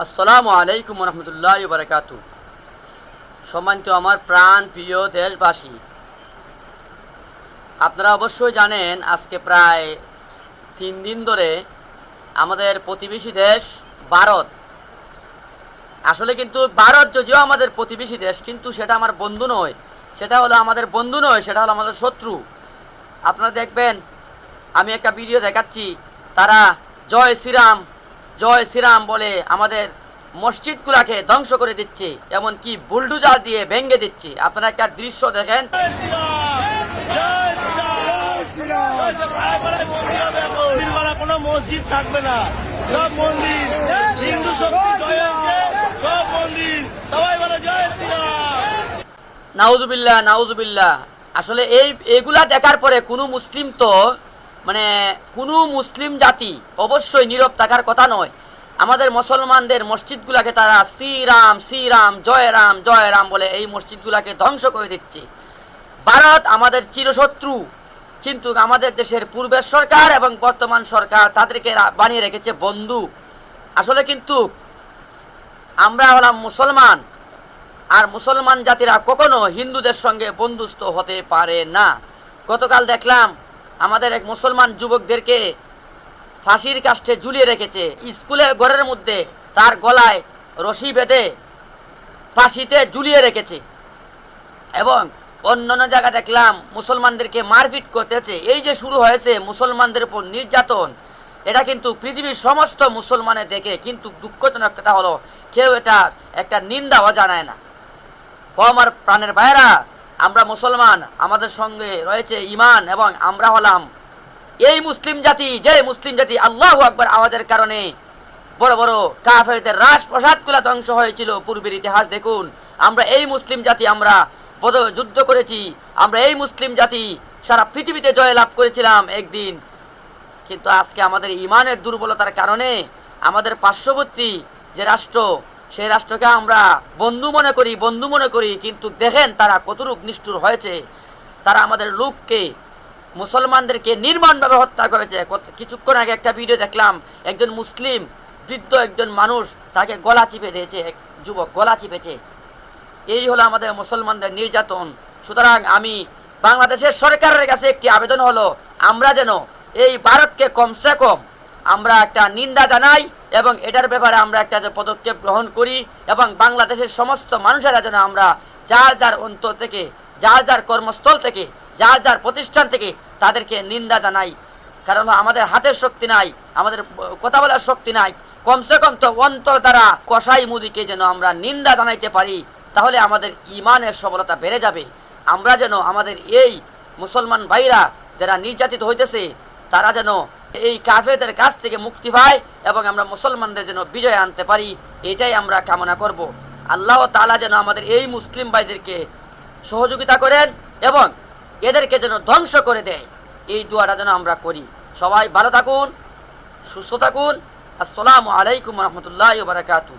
আসসালামু আলাইকুম রহমতুল্লাহ বারাকাতু। সম্মানিত আমার প্রাণ প্রিয় দেশবাসী, আপনারা অবশ্যই জানেন আজকে প্রায় 3 দিন ধরে আমাদের প্রতিবেশী দেশ ভারত, আসলে কিন্তু ভারত যদিও আমাদের প্রতিবেশী দেশ, কিন্তু সেটা আমার বন্ধু নয়, সেটা হলো আমাদের বন্ধু নয়, সেটা হলো আমাদের শত্রু। আপনারা দেখবেন, আমি একটা ভিডিও দেখাচ্ছি, তারা জয় শ্রীরাম জয় শ্রীরাম বলে আমাদের মসজিদগুলোকে ধ্বংস করে দিচ্ছে, এমনকি বুলডোজার দিয়ে ভেঙে দিচ্ছে। আপনারা একটা দৃশ্য দেখেন। কোনো মসজিদ থাকবে না, সব মন্দির হিন্দু শক্তি জয় হচ্ছে, সব মন্দির সবাই বলে জয় শ্রীরাম। নাউজুবিল্লাহ নাউজুবিল্লাহ। আসলে এইগুলা দেখার পরে কোনো মুসলিম তো কোনো মুসলিম জাতি অবশ্যই নীরব থাকার কথা নয়। আমাদের মুসলমানদের মসজিদগুলাকে তারা শ্রীরাম শ্রীরাম জয় রাম বলে এই মসজিদগুলাকে ধ্বংস করে দিচ্ছে। ভারত আমাদের চিরশত্রু, কিন্তু আমাদের দেশের পূর্বের সরকার এবং বর্তমান সরকার তাদেরকে বানিয়ে রেখেছে বন্ধু। আসলে কিন্তু আমরা হলাম মুসলমান, আর মুসলমান জাতিরা কখনো হিন্দুদের সঙ্গে বন্ধুত্ব হতে পারে না। গতকাল দেখলাম আমাদের এক মুসলমান যুবকদেরকে ফাঁসির কাষ্ঠে ঝুলিয়ে রেখেছে, স্কুলে ঘরের মধ্যে তার গলায় রশি বেঁধে ফাঁসিতে ঝুলিয়ে রেখেছে, এবং অন্যান্য জায়গা দেখলাম মুসলমানদেরকে মারপিট করতেছে। এই যে শুরু হয়েছে মুসলমানদের উপর নির্যাতন, এটা কিন্তু পৃথিবীর সমস্ত মুসলমানের দেখে কিন্তু দুঃখজনক কথা হলো কেউ এটা একটা নিন্দাও জানায় না। ও আমার প্রাণের ভাইয়েরা, আমরা মুসলমান, আমাদের সঙ্গে রয়েছে ইমান, এবং আমরা হলাম এই মুসলিম জাতি, যে মুসলিম জাতি আল্লাহু আকবার আওয়াজের কারণে বড় বড় কাফেরদের রাজপ্রাসাদগুলো ধ্বংস হয়েছিল। পূর্বের ইতিহাস দেখুন, আমরা এই মুসলিম জাতি, আমরা বদর যুদ্ধ করেছি, আমরা এই মুসলিম জাতি সারা পৃথিবীতে জয় লাভ করেছিলাম একদিন। কিন্তু আজকে আমাদের ইমানের দুর্বলতার কারণে আমাদের পার্শ্ববর্তী যে রাষ্ট্র, সেই রাষ্ট্রকে আমরা বন্ধু মনে করি, কিন্তু দেখেন তারা কতটুকু নিষ্ঠুর হয়েছে। তারা আমাদের লোককে, মুসলমানদেরকে নির্মমভাবে হত্যা করেছে। কিছুক্ষণ আগে একটা ভিডিও দেখলাম, একজন মুসলিম বৃদ্ধ একজন মানুষ, তাকে গলা চিপে দিয়েছে, এক যুবক গলা চিপেছে। এই হলো আমাদের মুসলমানদের নির্যাতন। সুতরাং আমি বাংলাদেশের সরকারের কাছে একটি আবেদন হলো, আমরা যেন এই ভারতকে কমসে কম আমরা একটা নিন্দা জানাই, এবং এটার ব্যাপারে আমরা একটা যে পদক্ষেপ গ্রহণ করি, এবং বাংলাদেশের সমস্ত মানুষেরা যেন আমরা যার যার অন্তর থেকে, যার যার কর্মস্থল থেকে, যার যার প্রতিষ্ঠান থেকে তাদেরকে নিন্দা জানাই। কারণ আমাদের হাতের শক্তি নাই, আমাদের কথা বলার শক্তি নাই, কমসে কম তো অন্তর দ্বারা কসাই মুদিকে যেন আমরা নিন্দা জানাইতে পারি, তাহলে আমাদের ইমানের সবলতা বেড়ে যাবে। আমরা যেন আমাদের এই মুসলমান ভাইরা যারা নির্যাতিত হইতেছে, তারা যেন এই কাফেরদের কাছ থেকে মুক্তি পায়, এবং আমরা মুসলমানদের যেন বিজয় আনতে পারি, এটাই আমরা কামনা করব। আল্লাহ তাআলা যেন আমাদের এই মুসলিম ভাইদেরকে সহযোগিতা করেন, এবং এদেরকে যেন ধ্বংস করে দেয়, এই দোয়াটা যেন আমরা করি। সবাই ভালো থাকুন, সুস্থ থাকুন। আসসালামু আলাইকুম রহমতুল্লাহ বারাকাতুহু।